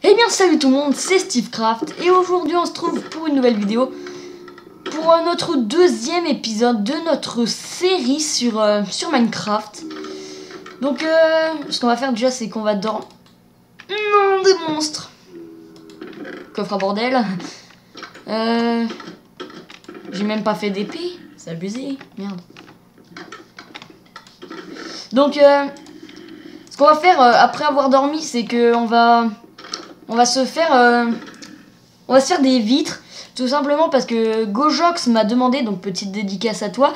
Eh bien salut tout le monde, c'est SteveCraft et aujourd'hui on se trouve pour une nouvelle vidéo pour notre deuxième épisode de notre série sur Minecraft. Donc ce qu'on va faire déjà c'est qu'on va dormir. Non, des monstres. Coffre à bordel. J'ai même pas fait d'épée, c'est abusé, merde. Donc ce qu'on va faire après avoir dormi c'est que on va se faire des vitres, tout simplement parce que Gojox m'a demandé, donc petite dédicace à toi,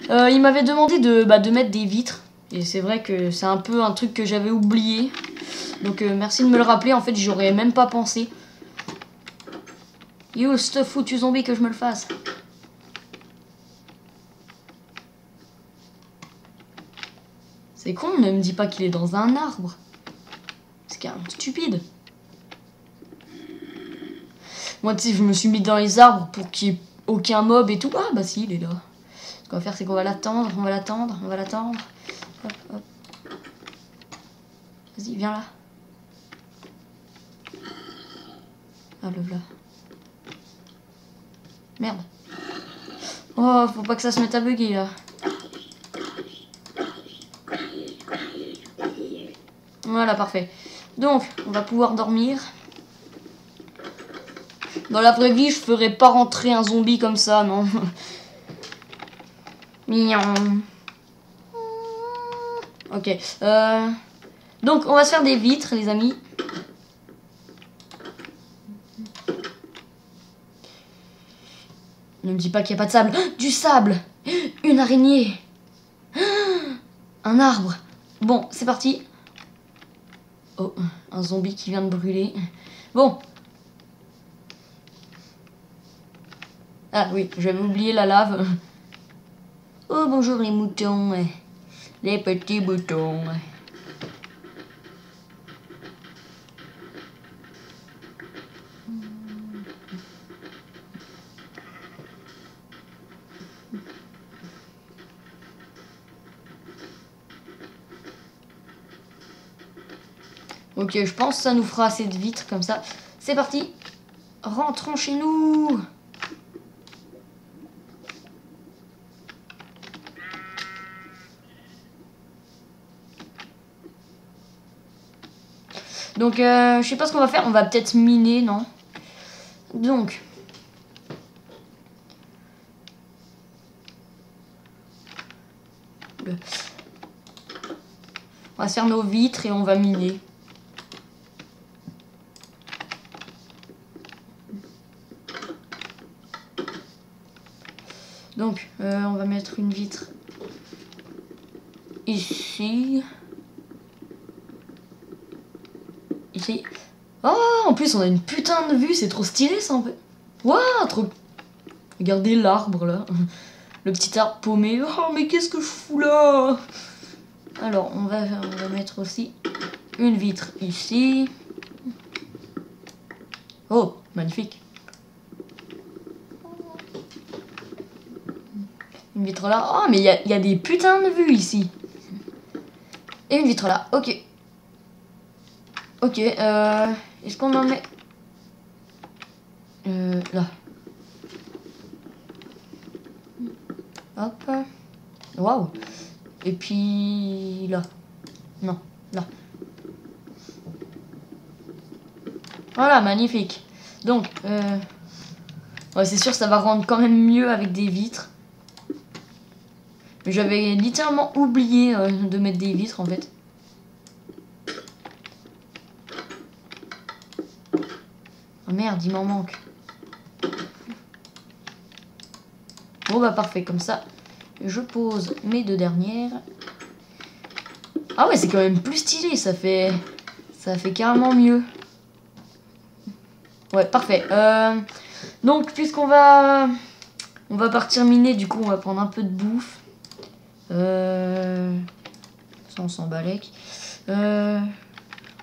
il m'avait demandé de mettre des vitres, et c'est vrai que c'est un peu un truc que j'avais oublié, donc merci de me le rappeler, en fait j'y aurais même pas pensé. Yo, ce foutu zombie que je me le fasse. C'est con, ne me dis pas qu'il est dans un arbre. C'est carrément stupide. Moi, tu sais, je me suis mis dans les arbres pour qu'il n'y ait aucun mob et tout. Ah, bah si, il est là. Ce qu'on va faire, c'est qu'on va l'attendre, on va l'attendre, on va l'attendre. Hop, hop. Vas-y, viens là. Ah, le voilà. Merde. Oh, faut pas que ça se mette à bugger, là. Voilà, parfait. Donc, on va pouvoir dormir. Dans la vraie vie, je ferais pas rentrer un zombie comme ça, non. Mignon. Ok. Donc, on va se faire des vitres, les amis. Ne me dis pas qu'il n'y a pas de sable. Du sable. Une araignée. Un arbre. Bon, c'est parti. Oh, un zombie qui vient de brûler. Bon. Ah oui, j'avais oublié la lave. Oh, bonjour les moutons. Les petits moutons. Ok, je pense que ça nous fera assez de vitres comme ça. C'est parti. Rentrons chez nous. Donc, je sais pas ce qu'on va faire. On va peut-être miner, non? Donc. On va se faire nos vitres et on va miner. Donc, on va mettre une vitre ici. Ici. Oh, en plus, on a une putain de vue. C'est trop stylé, ça, en fait. Waouh, trop... Regardez l'arbre, là. Le petit arbre paumé. Oh, mais qu'est-ce que je fous là? Alors, on va mettre aussi une vitre ici. Oh, magnifique. Une vitre là. Oh, mais il y a des putains de vues ici. Et une vitre là. Ok. Ok. Est-ce qu'on en met... là. Hop. Waouh. Et puis... là. Non, là. Voilà, magnifique. Donc, ouais, c'est sûr, ça va rendre quand même mieux avec des vitres. Mais j'avais littéralement oublié de mettre des vitres, en fait. Oh merde, il m'en manque. Bon, bah parfait, comme ça, je pose mes deux dernières. Ah ouais, c'est quand même plus stylé, ça fait carrément mieux. Ouais, parfait. Donc, puisqu'on va... On va partir miner, du coup, on va prendre un peu de bouffe. Ça, on s'en balèque. On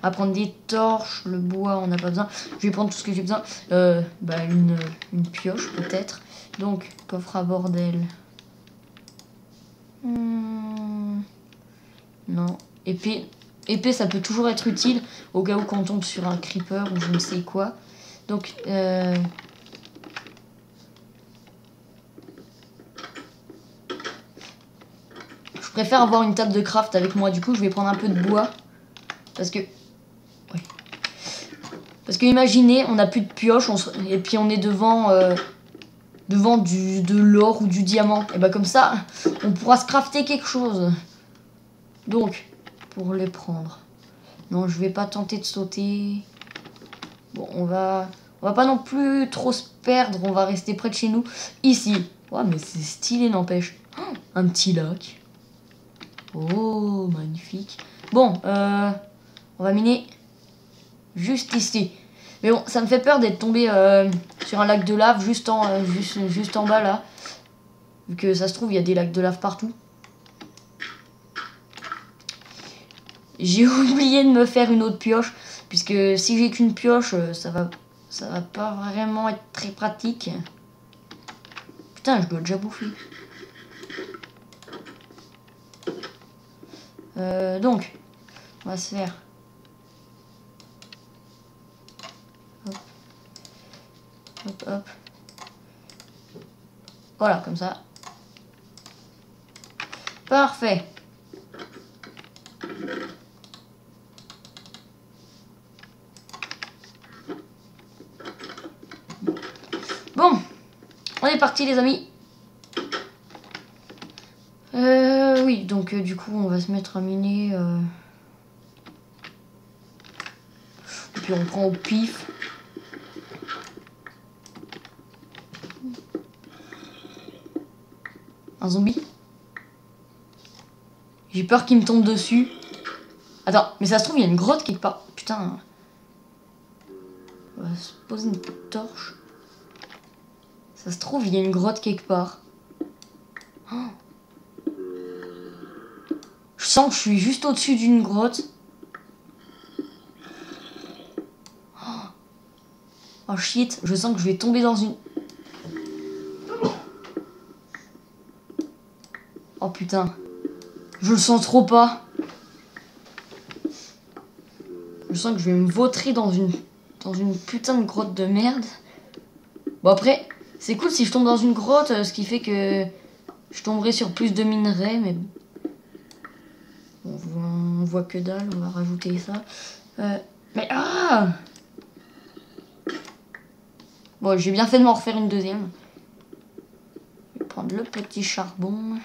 va prendre des torches, le bois, on n'a pas besoin. Je vais prendre tout ce que j'ai besoin. Bah, une pioche, peut-être. Donc, coffre à bordel. Non. Épée. épée, ça peut toujours être utile au cas où qu'on tombe sur un creeper ou je ne sais quoi. Donc, je préfère avoir une table de craft avec moi. Du coup, je vais prendre un peu de bois. Parce que... Oui. Parce que imaginez, on n'a plus de pioche et puis on est devant... devant de l'or ou du diamant. Et bah comme ça, on pourra se crafter quelque chose. Donc, pour les prendre. Non, je vais pas tenter de sauter. Bon, on va pas non plus trop se perdre. On va rester près de chez nous. Ici. Ouais, mais c'est stylé, n'empêche. Oh, un petit lac. Oh, magnifique. Bon, on va miner juste ici. Mais bon, ça me fait peur d'être tombé sur un lac de lave juste en bas là. Vu que ça se trouve, il y a des lacs de lave partout. J'ai oublié de me faire une autre pioche. Puisque si j'ai qu'une pioche, ça va pas vraiment être très pratique. Putain, je dois déjà bouffer. Donc, on va se faire... Hop. Hop, hop. Voilà, comme ça. Parfait. Bon, on est parti les amis. Oui, donc du coup on va se mettre à miner. Et puis on prend au pif. Un zombie. J'ai peur qu'il me tombe dessus. Attends, mais ça se trouve il y a une grotte quelque part. Putain. On va se poser une torche. Ça se trouve il y a une grotte quelque part. Oh. Je sens que je suis juste au-dessus d'une grotte. Oh shit, je sens que je vais tomber dans une... Oh putain. Je le sens trop pas. Je sens que je vais me vautrer dans une putain de grotte de merde. Bon après, c'est cool si je tombe dans une grotte, ce qui fait que je tomberai sur plus de minerais, mais... On voit que dalle, on va rajouter ça. Mais ah! Bon, j'ai bien fait de m'en refaire une deuxième. Je vais prendre le petit charbon.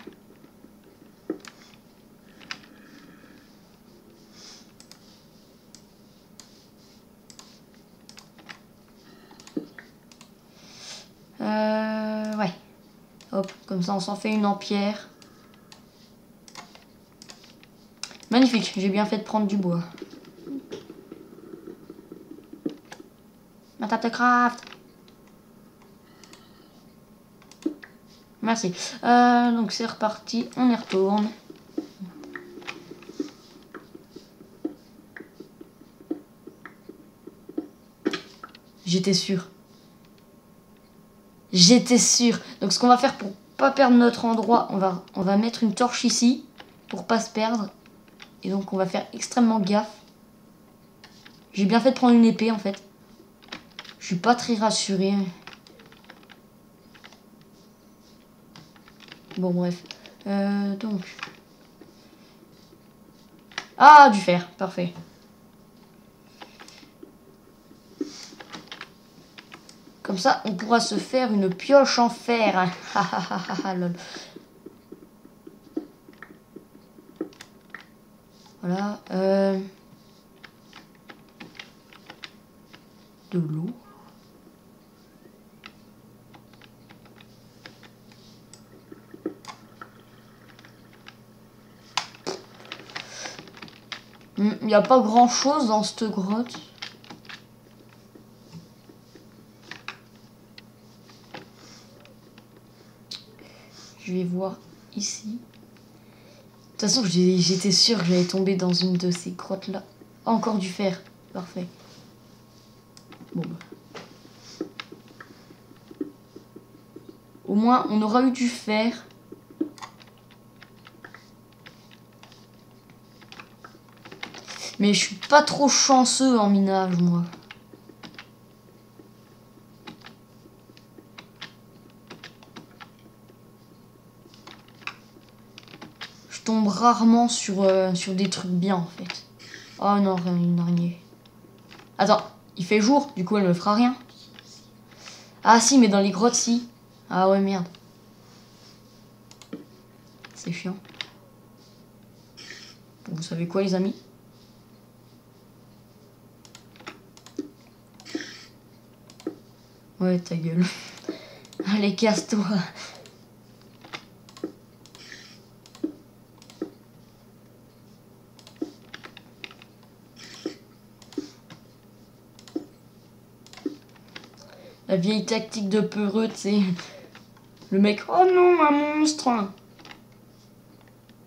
Ouais. Hop, comme ça on s'en fait une en pierre. Magnifique, j'ai bien fait de prendre du bois. Ma table de craft. Merci. Donc c'est reparti, on y retourne. J'étais sûr. J'étais sûr. Donc ce qu'on va faire pour pas perdre notre endroit, on va mettre une torche ici pour pas se perdre. Et donc on va faire extrêmement gaffe. J'ai bien fait de prendre une épée en fait. Je suis pas très rassuré. Bon bref. Donc. Ah, du fer, parfait. Comme ça, on pourra se faire une pioche en fer. Lol. Voilà. De l'eau. Il n'y a pas grand chose dans cette grotte. Je vais voir ici. De toute façon, j'étais sûre que j'allais tomber dans une de ces grottes là. Encore du fer. Parfait. Bon bah. Au moins, on aura eu du fer. Mais je suis pas trop chanceux en minage, moi. Je tombe rarement sur des trucs bien, en fait. Oh non, une araignée. Attends, il fait jour, du coup elle me fera rien. Ah si, mais dans les grottes, si. Ah ouais, merde. C'est chiant. Vous savez quoi, les amis? Ouais, ta gueule. Allez, casse-toi. La vieille tactique de peureux, tu sais. Le mec, oh non, un monstre.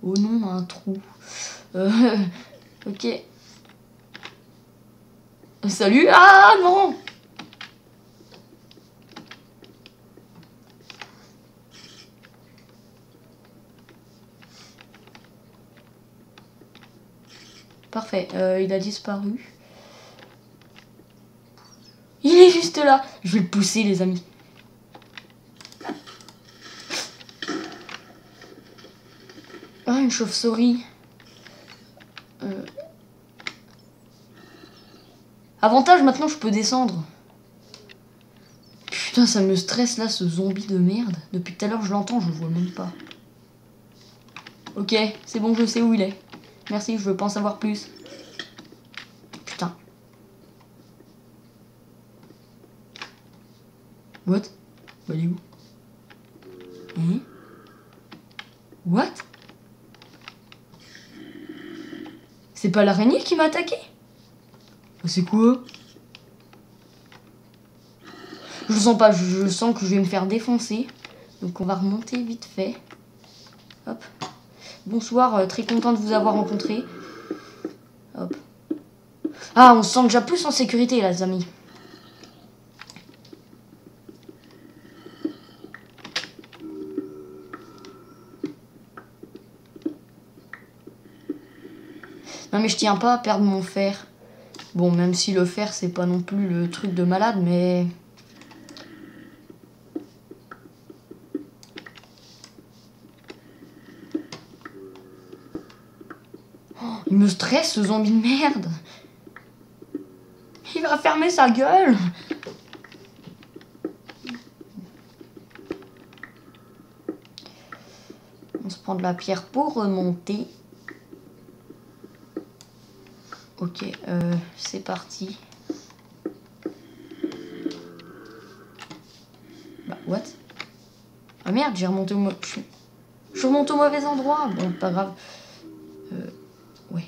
Oh non, un trou. Ok. Salut. Ah non. Parfait, il a disparu. Il est juste là. Je vais le pousser, les amis. Ah, une chauve-souris. Avantage, maintenant, je peux descendre. Putain, ça me stresse, là, ce zombie de merde. Depuis tout à l'heure, je l'entends, je le vois même pas. Ok, c'est bon, je sais où il est. Merci, je veux pas en savoir plus. Putain. What? Bah, il est où? Hein? What? C'est pas l'araignée qui m'a attaqué? C'est quoi? Je le sens pas, je sens que je vais me faire défoncer. Donc on va remonter vite fait. Hop. Bonsoir, très content de vous avoir rencontré. Hop. Ah, on se sent déjà plus en sécurité là, les amis. Non mais je tiens pas à perdre mon fer. Bon, même si le fer c'est pas non plus le truc de malade, mais... Oh, il me stresse ce zombie de merde. Il va fermer sa gueule. On se prend de la pierre pour remonter. Ok, c'est parti. Bah, what? Ah merde, j'ai remonté au... Je remonte au mauvais endroit. Bon, pas grave. Ouais.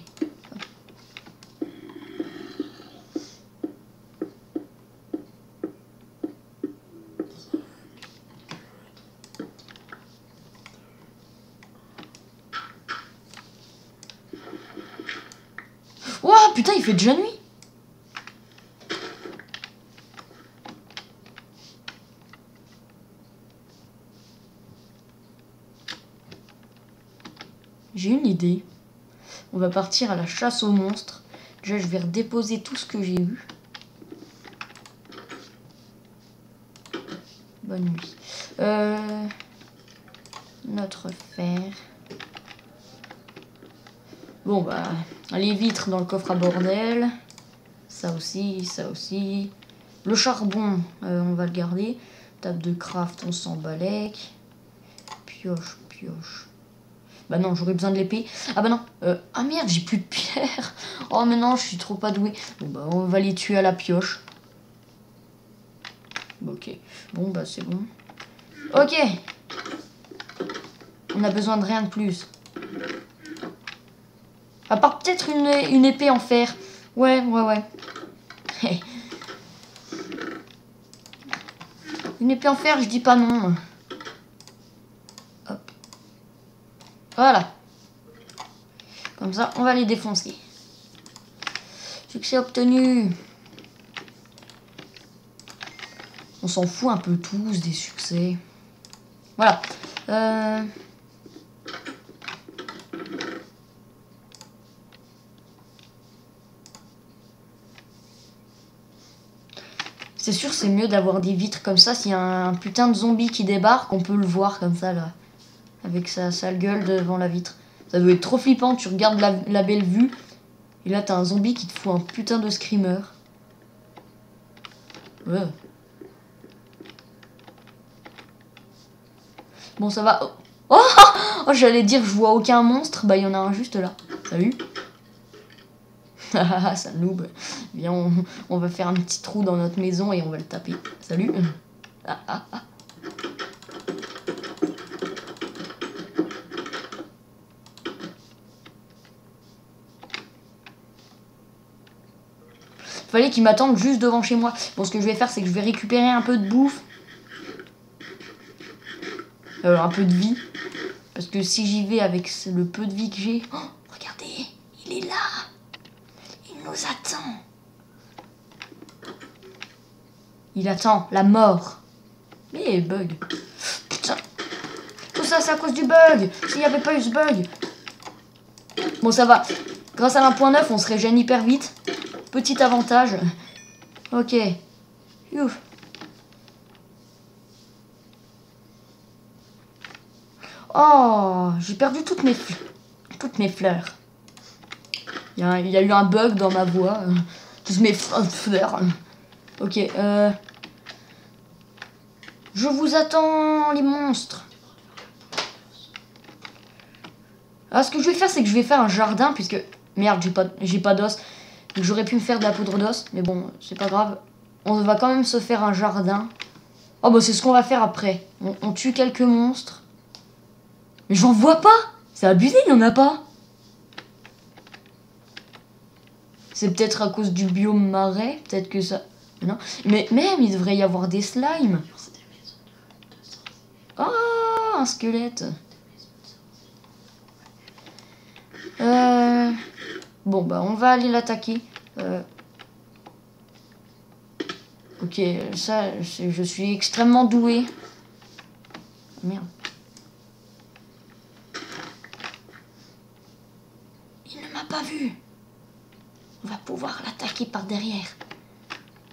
Ouah, putain, il fait déjà nuit. J'ai une idée. On va partir à la chasse aux monstres. Déjà, je vais redéposer tout ce que j'ai eu. Bonne nuit. Notre fer. Bon, bah, les vitres dans le coffre à bordel. Ça aussi, ça aussi. Le charbon, on va le garder. Table de craft, on s'en balèque. Pioche, pioche. Bah non, j'aurais besoin de l'épée. Ah bah non. Ah merde, j'ai plus de pierre. Oh mais non, je suis trop pas doué. Bon bah, on va les tuer à la pioche. Ok. Bon bah, c'est bon. Ok. On a besoin de rien de plus. À part peut-être une épée en fer. Ouais. Une épée en fer, je dis pas non. Hop. Voilà. Comme ça, on va les défoncer. Succès obtenu. On s'en fout un peu tous des succès. Voilà. C'est sûr, c'est mieux d'avoir des vitres comme ça. S'il y a un putain de zombie qui débarque, on peut le voir comme ça, là. Avec sa sale gueule devant la vitre. Ça doit être trop flippant. Tu regardes la belle vue. Et là, t'as un zombie qui te fout un putain de screamer. Ouais. Bon, ça va. Oh, oh, j'allais dire, je vois aucun monstre. Bah, il y en a un juste là. Salut. Ah, ça noob. Viens, on va faire un petit trou dans notre maison et on va le taper. Salut. Ah, ah, ah. Fallait qu'il m'attende juste devant chez moi. Bon, ce que je vais faire, c'est que je vais récupérer un peu de bouffe. Un peu de vie. Parce que si j'y vais avec le peu de vie que j'ai... Oh, regardez, il est là. Il nous attend. Il attend la mort. Mais bug. Putain. Tout ça, c'est à cause du bug. S'il n'y avait pas eu ce bug. Bon, ça va. Grâce à 1.9, on se régène hyper vite. Petit avantage. Ok. Ouf. Oh, j'ai perdu toutes mes fleurs. Il y a eu un bug dans ma voix. Toutes mes fleurs. Ok. Je vous attends, les monstres. Alors, ce que je vais faire, c'est que je vais faire un jardin, puisque... Merde, j'ai pas d'os. Donc, j'aurais pu me faire de la poudre d'os, mais bon, c'est pas grave. On va quand même se faire un jardin. Oh, bah, c'est ce qu'on va faire après. On tue quelques monstres. Mais j'en vois pas. C'est abusé, il n'y en a pas. C'est peut-être à cause du biome marais. Peut-être que ça... Non. Mais même, il devrait y avoir des slimes. Oh, un squelette. Bon, bah, on va aller l'attaquer. Ok, ça, je suis extrêmement doué. Merde. Il ne m'a pas vu. On va pouvoir l'attaquer par derrière.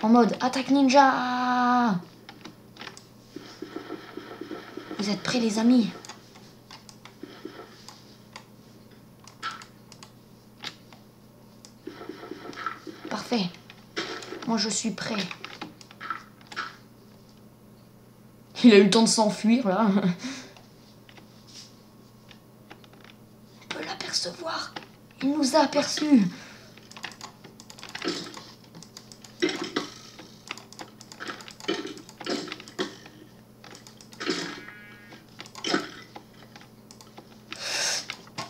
En mode attaque ninja. Vous êtes prêts, les amis? Parfait. Moi, je suis prêt. Il a eu le temps de s'enfuir, là. On peut l'apercevoir. Il nous a aperçus.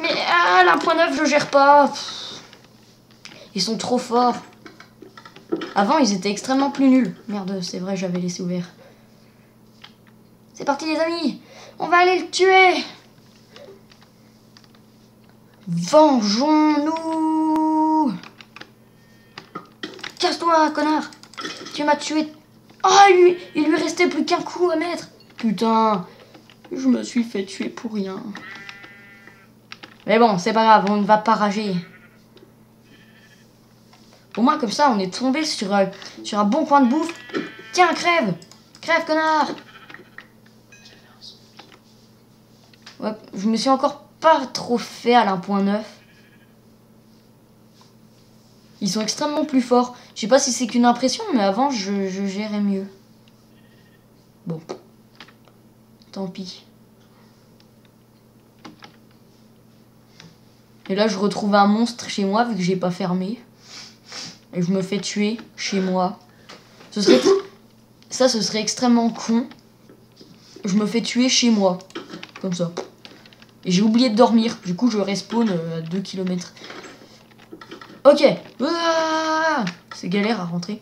Mais ah, l'1.9, je gère pas. Ils sont trop forts. Avant, ils étaient extrêmement plus nuls. Merde, c'est vrai, j'avais laissé ouvert. C'est parti, les amis. On va aller le tuer. Vengeons-nous. Casse-toi, connard. Tu m'as tué. Ah, il lui restait plus qu'un coup à mettre. Putain, je me suis fait tuer pour rien. Mais bon, c'est pas grave, on ne va pas rager. Au moins, comme ça, on est tombé sur un bon coin de bouffe. Tiens, crève. Crève, connard. Ouais, je me suis encore pas trop fait à l'1.9. Ils sont extrêmement plus forts. Je sais pas si c'est qu'une impression, mais avant, je gérais mieux. Bon. Tant pis. Et là, je retrouve un monstre chez moi, vu que j'ai pas fermé. Et je me fais tuer chez moi. Ce serait extrêmement con. Je me fais tuer chez moi. Comme ça. Et j'ai oublié de dormir. Du coup, je respawn à 2 km. Ok. Ah, c'est galère à rentrer.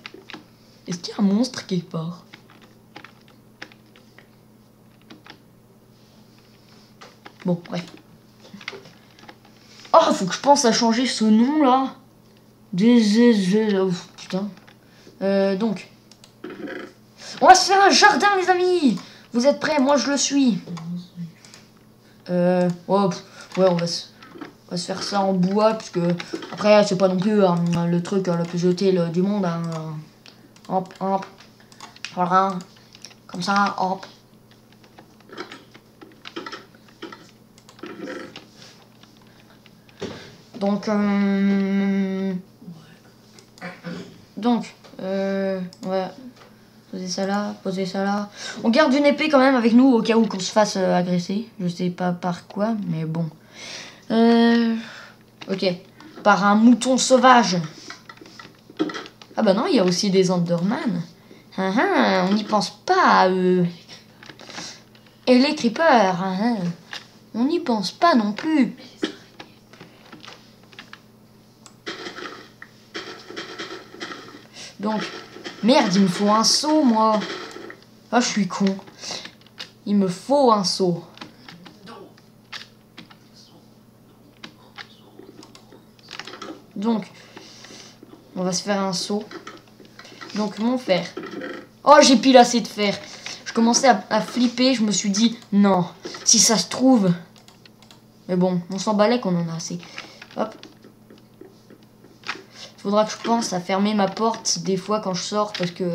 Est-ce qu'il y a un monstre quelque part? Bon, bref. Oh, faut que je pense à changer ce nom là. Putain. Donc. On va se faire un jardin, les amis. Vous êtes prêts? Moi, je le suis. Ouais, on va se faire ça en bois, puisque après, c'est pas non plus le truc le plus utile du monde. Hein. Hop, hop. Voilà. Comme ça, hop. Donc, on va poser ça là, poser ça là. On garde une épée quand même avec nous au cas où qu'on se fasse agresser. Je sais pas par quoi, mais bon. Ok. Par un mouton sauvage. Ah bah non, il y a aussi des Enderman. On n'y pense pas à eux. Et les creepers. On n'y pense pas non plus. Donc, merde, il me faut un seau, moi. Ah, je suis con. Il me faut un seau. Donc, on va se faire un seau. Donc, mon fer. Oh, j'ai pile assez de fer. Je commençais à flipper. Je me suis dit, non, si ça se trouve. Mais bon, on s'en balait qu'on en a assez. Hop. Faudra que je pense à fermer ma porte des fois quand je sors parce que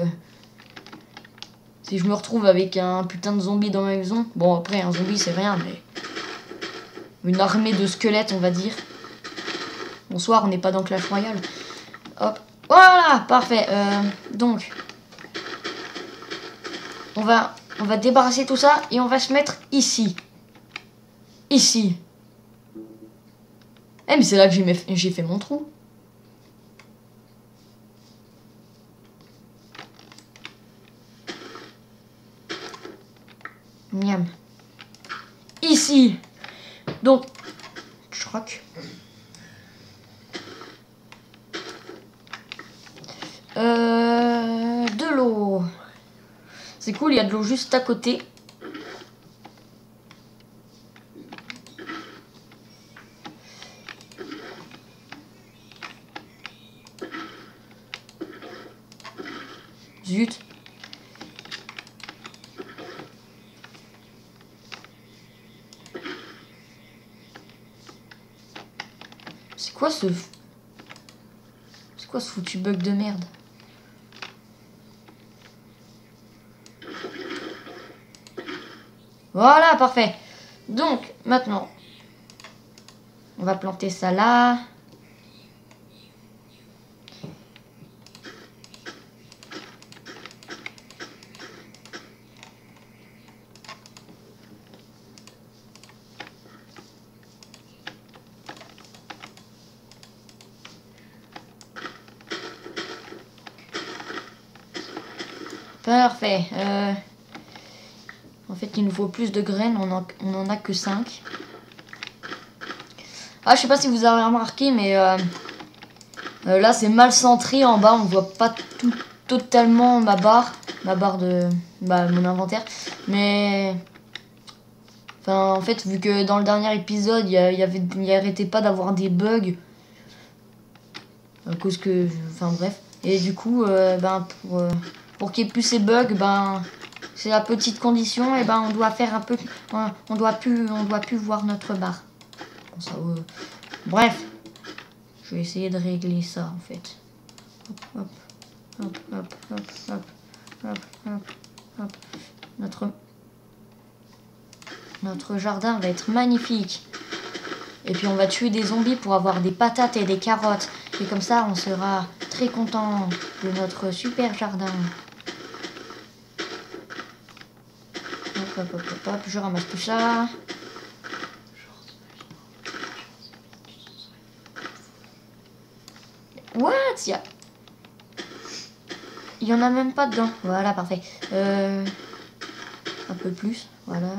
si je me retrouve avec un putain de zombie dans ma maison, bon après un zombie c'est rien mais une armée de squelettes on va dire. Bonsoir, on n'est pas dans Clash Royale. Hop, voilà, parfait. Donc on va débarrasser tout ça et on va se mettre ici. Ici. Eh mais c'est là que j'ai fait mon trou. Miam. Ici. Donc, je croque. De l'eau. C'est cool, il y a de l'eau juste à côté. Zut. C'est quoi ce foutu bug de merde? Voilà, parfait. Donc, maintenant, on va planter ça là. Parfait. En fait, il nous faut plus de graines. On en a que 5. Ah, je sais pas si vous avez remarqué, mais là, c'est mal centré en bas. On voit pas totalement ma barre de mon inventaire. Mais enfin, en fait, vu que dans le dernier épisode, il arrêtait pas d'avoir des bugs à cause que, enfin bref. Et du coup, pour qu'il n'y ait plus ces bugs, c'est la petite condition, et on doit faire un peu, on doit plus voir notre barre. Bon, ça, bref, je vais essayer de régler ça en fait. Hop, hop, hop, hop, hop, hop, hop, hop. Notre jardin va être magnifique. Et puis on va tuer des zombies pour avoir des patates et des carottes. Et comme ça, on sera très content de notre super jardin. Hop, hop, hop, hop, hop. Je ramasse tout ça. What? Il y en a même pas dedans. Voilà, parfait. Un peu plus, voilà.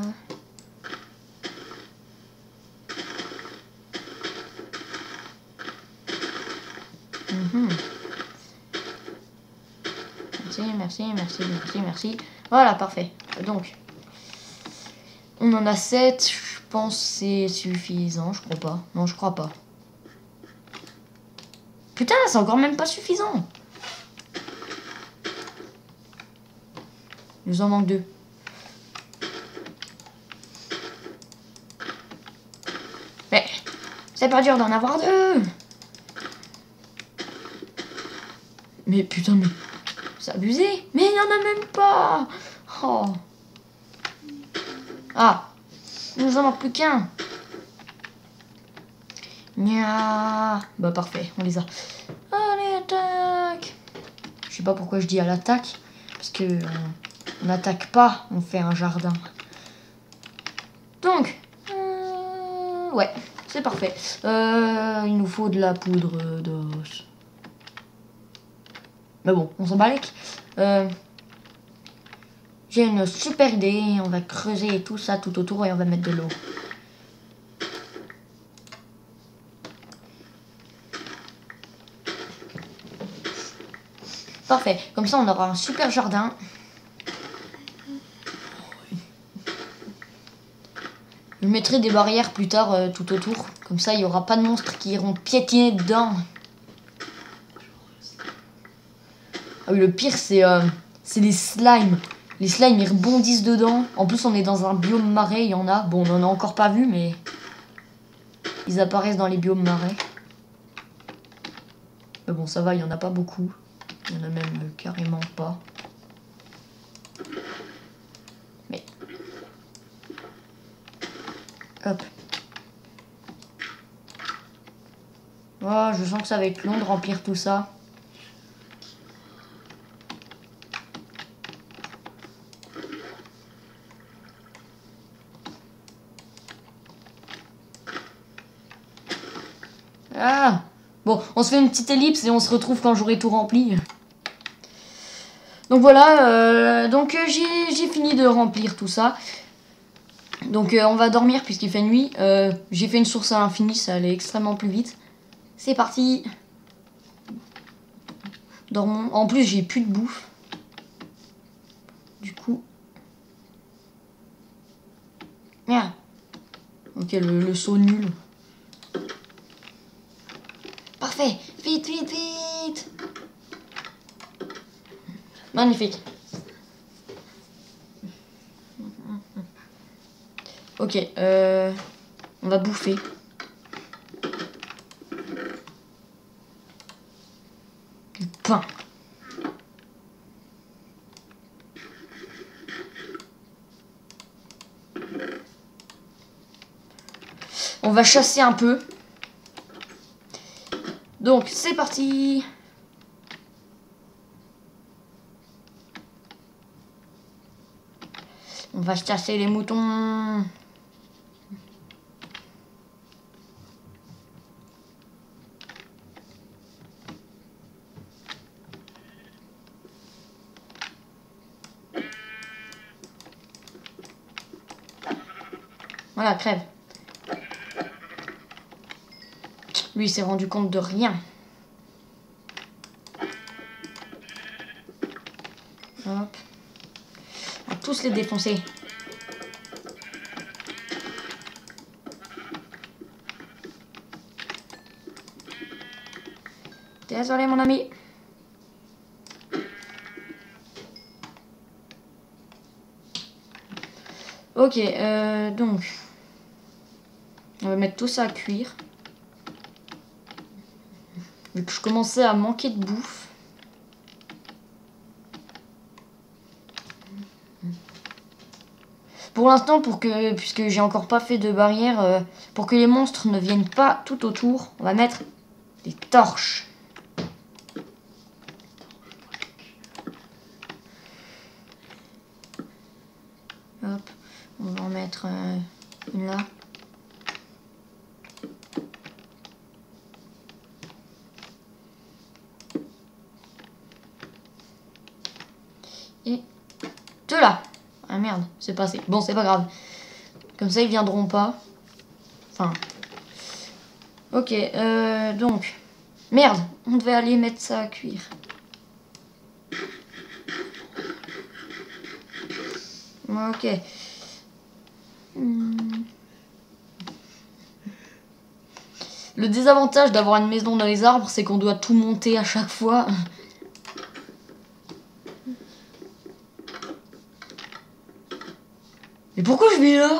Merci. Voilà, parfait. Donc, on en a 7. Je pense que c'est suffisant. Je crois pas. Non, je crois pas. Putain, c'est encore même pas suffisant. Il nous en manque 2. Mais, c'est pas dur d'en avoir 2. Mais putain, mais... C'est abusé. Mais il n'y en a même pas. Oh. Ah. Il nous en manque plus qu'un. Nya. Bah parfait, on les a. Allez, attaque. Je sais pas pourquoi je dis à l'attaque. Parce que on n'attaque pas, on fait un jardin. Donc, ouais, c'est parfait. Il nous faut de la poudre d'os. Mais bon, on s'en bat les. J'ai une super idée. On va creuser tout ça tout autour et on va mettre de l'eau. Parfait. Comme ça, on aura un super jardin. Je mettrai des barrières plus tard tout autour. Comme ça, il n'y aura pas de monstres qui iront piétiner dedans. Ah oui, le pire, c'est les slimes. Les slimes, ils rebondissent dedans. En plus, on est dans un biome marais, il y en a. Bon, on n'en a encore pas vu, mais ils apparaissent dans les biomes marais. Mais bon, ça va, il n'y en a pas beaucoup. Il n'y en a même carrément pas. Mais... hop. Oh, je sens que ça va être long de remplir tout ça. Ah! Bon, on se fait une petite ellipse et on se retrouve quand j'aurai tout rempli. Donc voilà, j'ai fini de remplir tout ça. Donc on va dormir puisqu'il fait nuit. J'ai fait une source à l'infini, ça allait extrêmement plus vite. C'est parti. Dormons. En plus, j'ai plus de bouffe. Du coup... merde. Ok, le saut nul. Parfait. Vite, vite, vite. Magnifique. Ok, on va bouffer. Du pain. On va chasser un peu. Donc, c'est parti. On va chasser les moutons. Voilà, crève. Lui, il s'est rendu compte de rien. Hop. On va tous les défoncer. Désolé, mon ami. Ok, donc... on va mettre tout ça à cuire. Vu que je commençais à manquer de bouffe. Pour l'instant, puisque j'ai encore pas fait de barrière, pour que les monstres ne viennent pas tout autour, on va mettre des torches. Hop, on va en mettre une là. Et deux là. Ah merde, c'est passé. Bon, c'est pas grave. Comme ça, ils viendront pas. Enfin. Ok, donc. Merde, on devait aller mettre ça à cuire. Ok. Le désavantage d'avoir une maison dans les arbres, c'est qu'on doit tout monter à chaque fois. Mais pourquoi je vais là?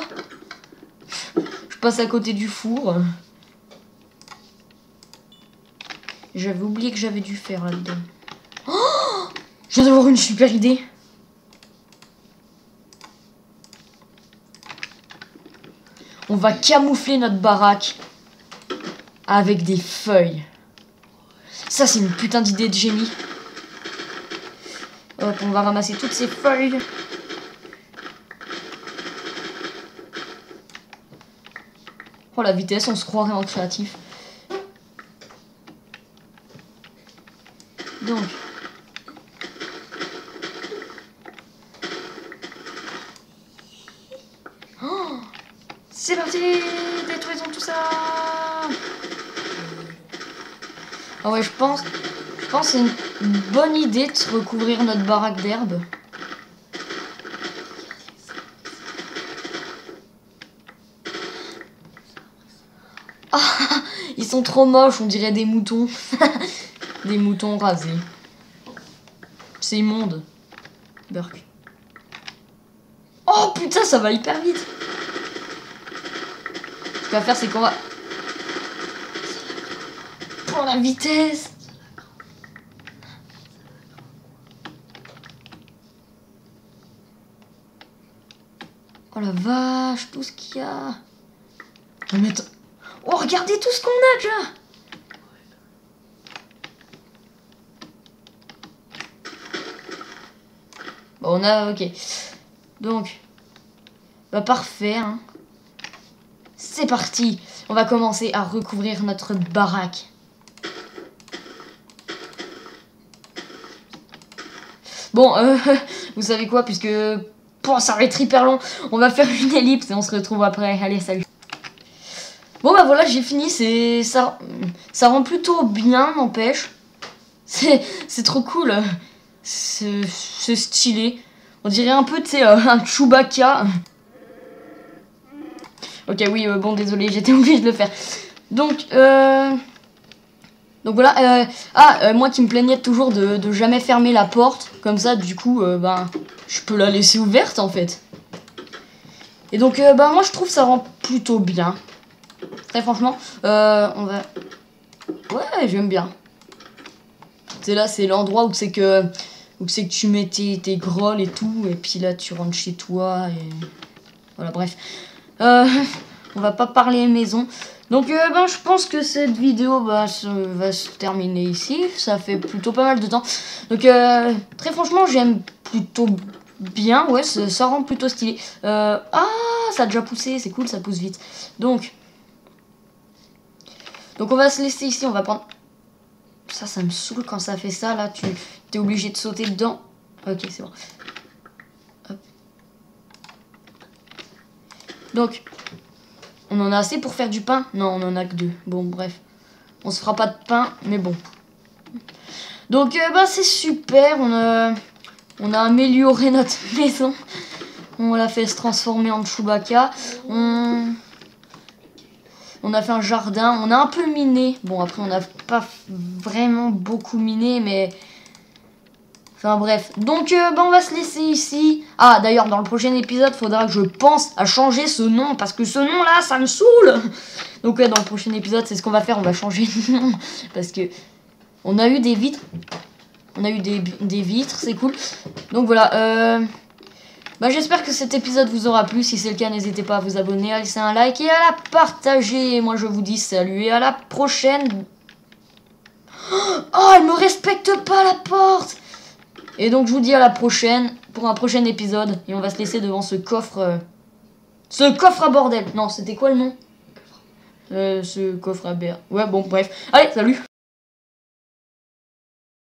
Je passe à côté du four. J'avais oublié que j'avais dû faire là-dedans. Oh, Je viens d'avoir une super idée. On va camoufler notre baraque avec des feuilles. Ça, c'est une putain d'idée de génie. Hop, on va ramasser toutes ces feuilles. Oh, la vitesse, on se croirait en créatif. Donc. Oh, c'est parti! Détruisons tout ça! Ah ouais, je pense que c'est une bonne idée de recouvrir notre baraque d'herbe. Ah, ils sont trop moches, on dirait des moutons. Des moutons rasés. C'est immonde. Burk. Oh putain, ça va hyper vite. Ce qu'on va faire, c'est qu'on va... Pour la vitesse. Oh la vache, tout ce qu'il y a. Oh, regardez tout ce qu'on a déjà. Bon, on a... Ok. Donc... Bah parfait, hein. C'est parti. On va commencer à recouvrir notre baraque. Bon, vous savez quoi, puisque... Bon, ça va être hyper long. On va faire une ellipse et on se retrouve après. Allez, salut. Bon bah voilà, j'ai fini, ça rend plutôt bien, n'empêche. C'est trop cool. C'est stylé. On dirait un peu, tu sais, un Chewbacca. Ok, oui, bon, désolé, j'étais obligée de le faire. Donc voilà. Moi qui me plaignais toujours de jamais fermer la porte, comme ça, du coup, ben, je peux la laisser ouverte, en fait. Et donc, moi, je trouve ça rend plutôt bien. Très franchement, on va... Ouais, j'aime bien. C'est là, c'est l'endroit où c'est que tu mets tes grolles et tout, et puis là, tu rentres chez toi, et... Voilà, bref. On va pas parler maison. Donc, ben, je pense que cette vidéo va se terminer ici. Ça fait plutôt pas mal de temps. Donc, très franchement, j'aime plutôt bien. Ouais, ça rend plutôt stylé. Ah, ça a déjà poussé, c'est cool, ça pousse vite. Donc, on va se laisser ici, on va prendre... Ça me saoule quand ça fait ça, là, tu es obligé de sauter dedans. Ok, c'est bon. Hop. Donc, on en a assez pour faire du pain? Non, on en a que 2. Bon, bref. On se fera pas de pain, mais bon. Donc, bah, c'est super, on a amélioré notre maison. On l'a fait se transformer en Chewbacca. On a fait un jardin, on a un peu miné. Bon, après, on n'a pas vraiment beaucoup miné, mais... Enfin, bref. Donc, bah, on va se laisser ici. Ah, d'ailleurs, dans le prochain épisode, il faudra que je pense à changer ce nom, parce que ce nom-là, ça me saoule. Donc, dans le prochain épisode, c'est ce qu'on va faire. On va changer de nom, parce que... On a eu des vitres. On a eu des vitres, c'est cool. Donc, voilà, bah, j'espère que cet épisode vous aura plu. Si c'est le cas, n'hésitez pas à vous abonner, à laisser un like et à la partager. Et moi, je vous dis salut et à la prochaine. Oh, elle me respecte pas, la porte. Et donc, je vous dis à la prochaine pour un prochain épisode. Et on va se laisser devant ce coffre. Ce coffre à bordel. Non, c'était quoi le nom? Ce coffre à BR. Ouais, bon, bref. Allez, salut.